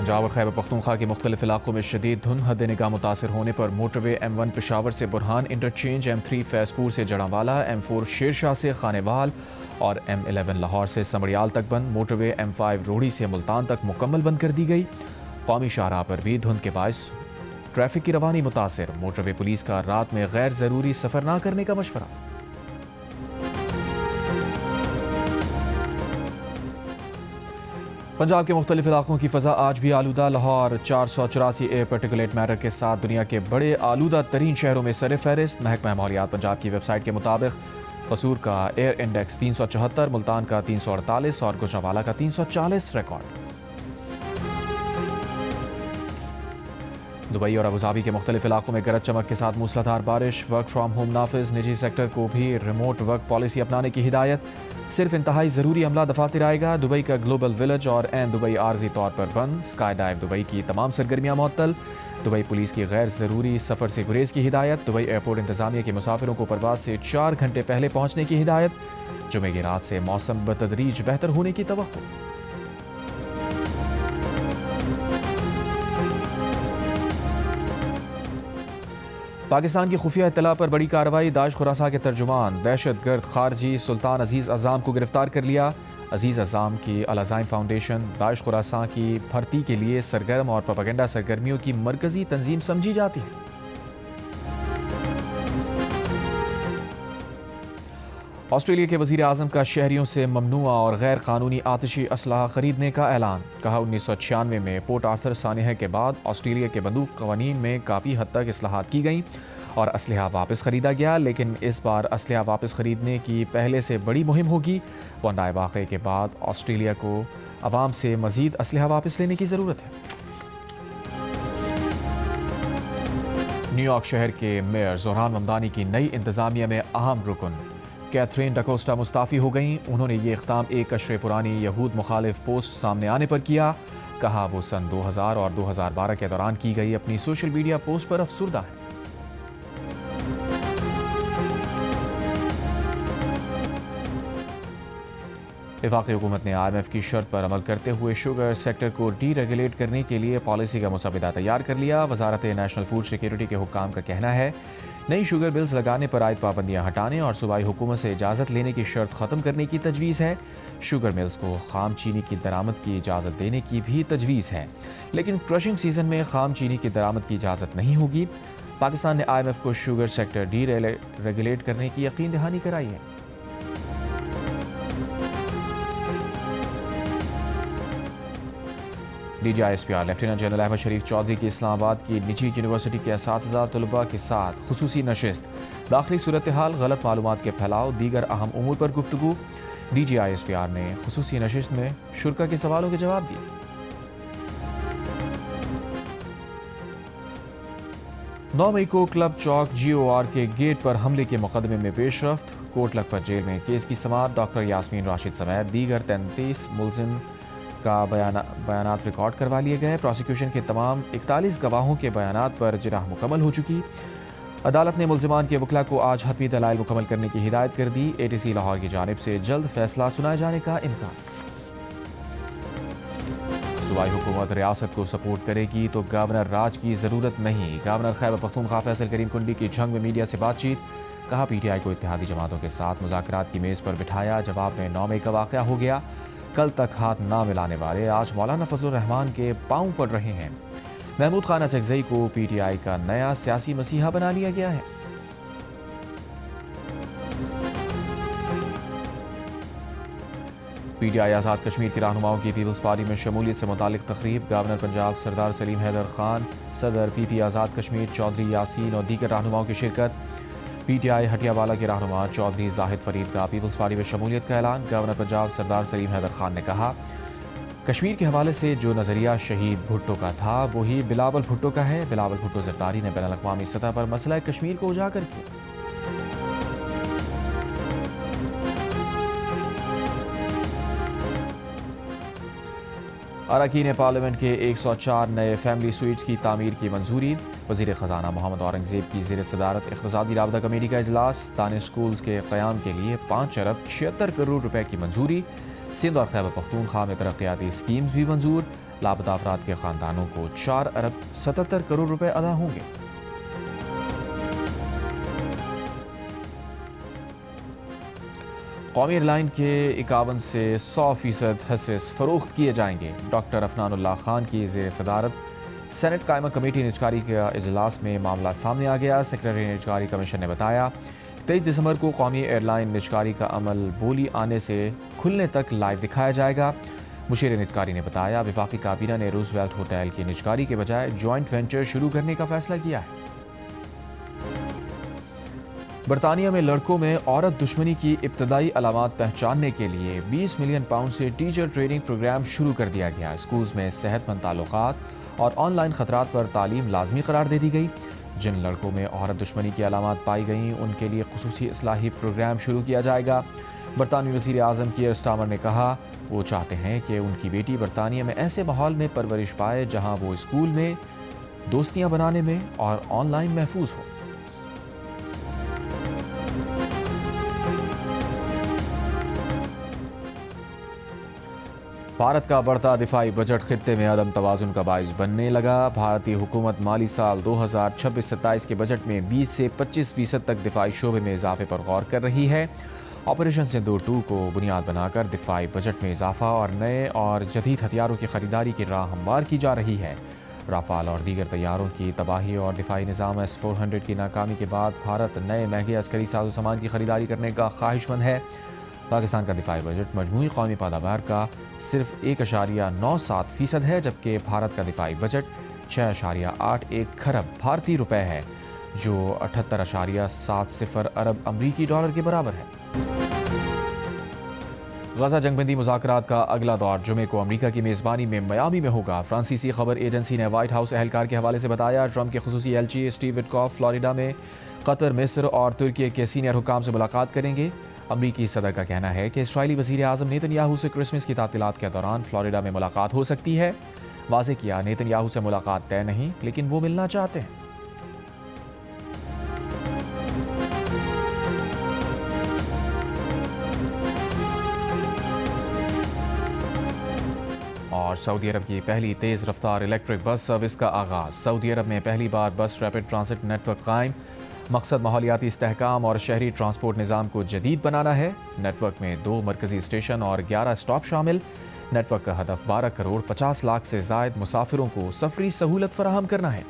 پنجاب اور خیبر پختونخوا کے مختلف علاقوں میں شدید دھند حد نگاہ متاثر ہونے پر موٹر وے M1 پشاور سے برہان انٹرچینج، M3 فیض پور سے جڑاوالا، M4 شیر شاہ سے خانے وال اور M11 لاہور سے سمڑیال تک بند۔ موٹر وے M5 روڑی سے ملتان تک مکمل بند کر دی گئی۔ قومی شاہراہ پر بھی دھند کے باعث ٹریفک کی روانی متاثر۔ موٹر وے پولیس کا رات میں غیر ضروری سفر نہ کرنے کا مشورہ۔ پنجاب کے مختلف علاقوں کی فضا آج بھی آلودہ۔ لاہور 484 ایئر پارٹیکولیٹ میٹر کے ساتھ دنیا کے بڑے آلودہ ترین شہروں میں سر فہرست۔ محکمہ ماحولیات پنجاب کی ویب سائٹ کے مطابق قصور کا ایئر انڈیکس 374، ملتان کا 348 اور گوجرانوالا کا 340 ریکارڈ۔ دبئی اور ابوظہبی کے مختلف علاقوں میں گرج چمک کے ساتھ موسلادھار بارش۔ ورک فرام ہوم نافذ، نجی سیکٹر کو بھی ریموٹ ورک پالیسی اپنانے کی ہدایت۔ صرف انتہائی ضروری عملہ دفاتر آئے گا۔ دبئی کا گلوبل ولیج اور این دبئی عارضی طور پر بند۔ اسکائی ڈائیو دبئی کی تمام سرگرمیاں معطل۔ دبئی پولیس کی غیر ضروری سفر سے گریز کی ہدایت۔ دبئی ایئرپورٹ انتظامیہ کے مسافروں کو پرواز سے 4 گھنٹے پہلے پہنچنے کی ہدایت۔ جمعے کی رات سے موسم بتدریج بہتر ہونے کی توقع۔ پاکستان کی خفیہ اطلاع پر بڑی کارروائی۔ داعش خراساں کے ترجمان دہشت گرد خارجی سلطان عزیز عزام کو گرفتار کر لیا۔ عزیز عزام کی العزائم فاؤنڈیشن داعش خراساں کی بھرتی کے لیے سرگرم اور پروپیگنڈا سرگرمیوں کی مرکزی تنظیم سمجھی جاتی ہے۔ آسٹریلیا کے وزیر اعظم کا شہریوں سے ممنوع اور غیر قانونی آتشی اسلحہ خریدنے کا اعلان۔ کہا 1996 میں پورٹ آرتھر سانحے کے بعد آسٹریلیا کے بندوق قوانین میں کافی حد تک اصلاحات کی گئیں اور اسلحہ واپس خریدا گیا، لیکن اس بار اسلحہ واپس خریدنے کی پہلے سے بڑی مہم ہوگی۔ بونڈائی واقعے کے بعد آسٹریلیا کو عوام سے مزید اسلحہ واپس لینے کی ضرورت ہے۔ نیو یارک شہر کے میئر زہران ممدانی کی نئی انتظامیہ میں اہم رکن کیتھرین ڈاکوسٹا مستعفی ہو گئیں۔ انہوں نے یہ اقدام ایک اشرے پرانی یہود مخالف پوسٹ سامنے آنے پر کیا۔ کہا وہ سن 2000 اور 2012 کے دوران کی گئی اپنی سوشل میڈیا پوسٹ پر افسردہ ہیں۔ وفاقی حکومت نے IMF کی شرط پر عمل کرتے ہوئے شوگر سیکٹر کو ڈی ریگولیٹ کرنے کے لیے پالیسی کا مسودہ تیار کر لیا۔ وزارت نیشنل فوڈ سیکیورٹی کے حکام کا کہنا ہے نئی شوگر بلز لگانے پر عائد پابندیاں ہٹانے اور صوبائی حکومت سے اجازت لینے کی شرط ختم کرنے کی تجویز ہے۔ شوگر ملز کو خام چینی کی درآمد کی اجازت دینے کی بھی تجویز ہے، لیکن کرشنگ سیزن میں خام چینی کی درآمد کی اجازت نہیں ہوگی۔ پاکستان نے IMF کو شوگر سیکٹر ڈی ریگولیٹ کرنے کی یقین دہانی کرائی ہے۔ DGISPR لیفٹیننٹ جنرل احمد شریف چودھری کی اسلام آباد کی نجی یونیورسٹی کے اساتذہ طلباء کے ساتھ خصوصی نشست۔ داخلی صورتحال، غلط معلومات کے پھیلاؤ، دیگر اہم امور پر گفتگو۔ DGISPR نے خصوصی نشست میں شرکاء کے سوالوں کے جواب دیے۔ 9 مئی کو کلب چوک GOR کے گیٹ پر حملے کے مقدمے میں پیش رفت۔ کوٹ لکھپت جیل میں کیس کی سماعت۔ ڈاکٹر یاسمین راشد سمیت دیگر 33 ملزم کا بیانات ریکارڈ کروا لیے گئے۔ پروسیکیوشن کے تمام 41 گواہوں کے بیانات پر جرح مکمل ہو چکی۔ عدالت نے ملزمان کے وکلاء کو آج حتمی دلائل مکمل کرنے کی ہدایت کر دی۔ ATC لاہور کی جانب سے جلد فیصلہ سنائے جانے کا امکان۔ صوبائی حکومت ریاست کو سپورٹ کرے گی تو گورنر راج کی ضرورت نہیں۔ گورنر خیبر پختونخوا فیصل کریم کنڈی کی جنگ میں میڈیا سے بات چیت۔ کہا PTI کو اتحادی جماعتوں کے ساتھ مذاکرات کی میز پر بٹھایا، جواب میں 9 مئی کا واقعہ ہو گیا۔ کل تک ہاتھ نہ ملانے والے آج مولانا فضل الرحمان کے پاؤں پڑ رہے ہیں۔ محمود خان اچکزئی کو PTI کا نیا سیاسی مسیحا بنا لیا گیا ہے۔ PTI آزاد کشمیر کے رہنماؤں کی پیپلز پارٹی میں شمولیت سے متعلق تقریب۔ گورنر پنجاب سردار سلیم حیدر خان، صدر PP آزاد کشمیر چودھری یاسین اور دیگر رہنماؤں کی شرکت۔ PTI ہٹیا والا کے رہنما چودھری زاہد فرید کا پیپلز پارٹی میں شمولیت کا اعلان۔ گورنر پنجاب سردار سلیم حیدر خان نے کہا کشمیر کے حوالے سے جو نظریہ شہید بھٹو کا تھا وہی بلاول بھٹو کا ہے۔ بلاول بھٹو زرداری نے بین الاقوامی سطح پر مسئلہ کشمیر کو اجاگر کیا۔ اراکین پارلیمنٹ کے 104 نئے فیملی سویٹس کی تعمیر کی منظوری۔ وزیر خزانہ محمد اورنگزیب کی زیر صدارت اقتصادی رابطہ کمیٹی کا اجلاس۔ دانش سکولز کے قیام کے لیے 5 ارب 76 کروڑ روپے کی منظوری۔ سندھ اور خیبر پختونخوا میں ترقیاتی اسکیمز بھی منظور، لاپتہ افراد کے خاندانوں کو 4 ارب 77 کروڑ روپے ادا ہوں گے۔ قومی ایئر لائن کے 51 سے 100% حصص فروخت کیے جائیں گے۔ ڈاکٹر عفنان اللہ خان کی زیر صدارت سینٹ قائمہ کمیٹی نجکاری کے اجلاس میں معاملہ سامنے آ گیا۔ سیکرٹری نجکاری کمیشن نے بتایا 23 دسمبر کو قومی ایئر لائن نجکاری کا عمل بولی آنے سے کھلنے تک لائیو دکھایا جائے گا۔ مشیر نجکاری نے بتایا وفاقی کابینہ نے روزویلٹ ہوٹل کی نجکاری کے بجائے جوائنٹ وینچر شروع کرنے کا فیصلہ کیا ہے۔ برطانیہ میں لڑکوں میں عورت دشمنی کی ابتدائی علامات پہچاننے کے لیے 20 ملین پاؤنڈ سے ٹیچر ٹریننگ پروگرام شروع کر دیا گیا۔ اسکولز میں صحت مند تعلقات اور آن لائن خطرات پر تعلیم لازمی قرار دے دی گئی۔ جن لڑکوں میں عورت دشمنی کی علامات پائی گئیں ان کے لیے خصوصی اصلاحی پروگرام شروع کیا جائے گا۔ برطانوی وزیر اعظم کیئر سٹارمر نے کہا وہ چاہتے ہیں کہ ان کی بیٹی برطانیہ میں ایسے ماحول میں پرورش پائے جہاں وہ اسکول میں دوستیاں بنانے میں اور آن لائن محفوظ ہو۔ بھارت کا بڑھتا دفاعی بجٹ خطے میں عدم توازن کا باعث بننے لگا۔ بھارتی حکومت مالی سال 2026-27 کے بجٹ میں 20 سے 25% تک دفاعی شعبے میں اضافے پر غور کر رہی ہے۔ آپریشن سندھور 2 کو بنیاد بنا کر دفاعی بجٹ میں اضافہ اور نئے اور جدید ہتھیاروں کی خریداری کی راہ ہموار کی جا رہی ہے۔ رافال اور دیگر طیاروں کی تباہی اور دفاعی نظام S-400 کی ناکامی کے بعد بھارت نئے مہنگے عسکری ساز و سامان کی خریداری کرنے کا خواہش مند ہے۔ پاکستان کا دفاعی بجٹ مجموعی قومی پیداوار کا صرف 1.97% ہے، جبکہ بھارت کا دفاعی بجٹ 6.81 کھرب بھارتی روپے ہے، جو 78.70 ارب امریکی ڈالر کے برابر ہے۔ غزہ جنگ بندی مذاکرات کا اگلا دور جمعے کو امریکہ کی میزبانی میں میامی میں ہوگا۔ فرانسیسی خبر ایجنسی نے وائٹ ہاؤس اہلکار کے حوالے سے بتایا ٹرمپ کے خصوصی ایلچی اسٹیو وٹکوف فلوریڈا میں قطر، مصر اور ترکی کے سینئر حکام سے ملاقات کریں گے۔ امریکی صدر کا کہنا ہے کہ اسرائیلی وزیر اعظم نیتن یاہو سے کرسمس کی تعطیلات کے دوران فلوریڈا میں ملاقات ہو سکتی ہے۔ واضح کیا نیتن یاہو سے ملاقات طے نہیں، لیکن وہ ملنا چاہتے ہیں۔ اور سعودی عرب کی پہلی تیز رفتار الیکٹرک بس سروس کا آغاز۔ سعودی عرب میں پہلی بار بس ریپڈ ٹرانزٹ نیٹ ورک قائم۔ مقصد ماحولیاتی استحکام اور شہری ٹرانسپورٹ نظام کو جدید بنانا ہے۔ نیٹ ورک میں 2 مرکزی اسٹیشن اور 11 اسٹاپ شامل۔ نیٹ ورک کا ہدف 12 کروڑ 50 لاکھ سے زائد مسافروں کو سفری سہولت فراہم کرنا ہے۔